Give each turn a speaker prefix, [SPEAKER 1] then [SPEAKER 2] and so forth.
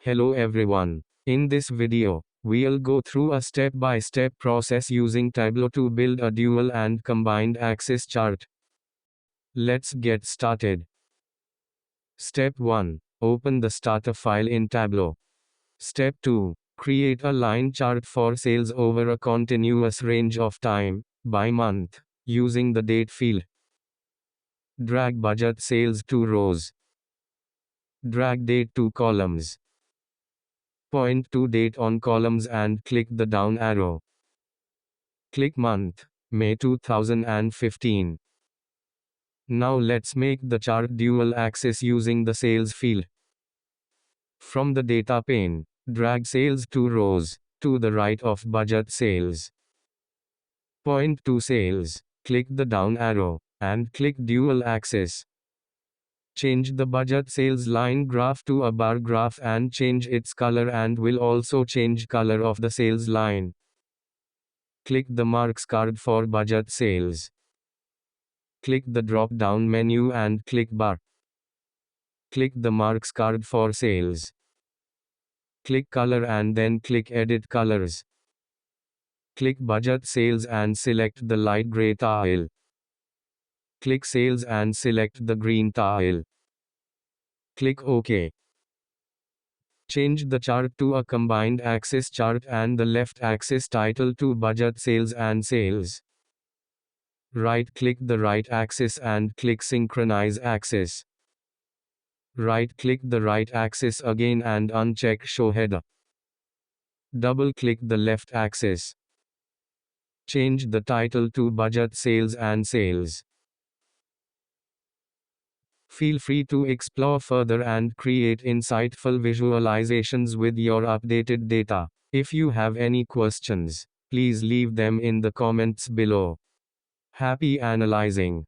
[SPEAKER 1] Hello everyone. In this video, we'll go through a step-by-step process using Tableau to build a dual and combined axis chart. Let's get started. Step 1. Open the starter file in Tableau. Step 2. Create a line chart for sales over a continuous range of time, by month, using the date field. Drag budget sales to rows. Drag date to columns. Point to date on columns and click the down arrow. Click month, May 2015. Now let's make the chart dual axis using the sales field. From the data pane, drag sales to rows, to the right of budget sales. Point to sales, click the down arrow, and click dual axis. Change the budget sales line graph to a bar graph and change its color, and will also change color of the sales line. Click the marks card for budget sales. Click the drop down menu and click bar. Click the marks card for sales. Click color and then click edit colors. Click budget sales and select the light gray tile. Click sales and select the green tile. Click OK. Change the chart to a combined axis chart and the left axis title to budget sales and sales. Right-click the right axis and click synchronize axis. Right-click the right axis again and uncheck show header. Double-click the left axis. Change the title to budget sales and sales. Feel free to explore further and create insightful visualizations with your updated data. If you have any questions, please leave them in the comments below. Happy analyzing!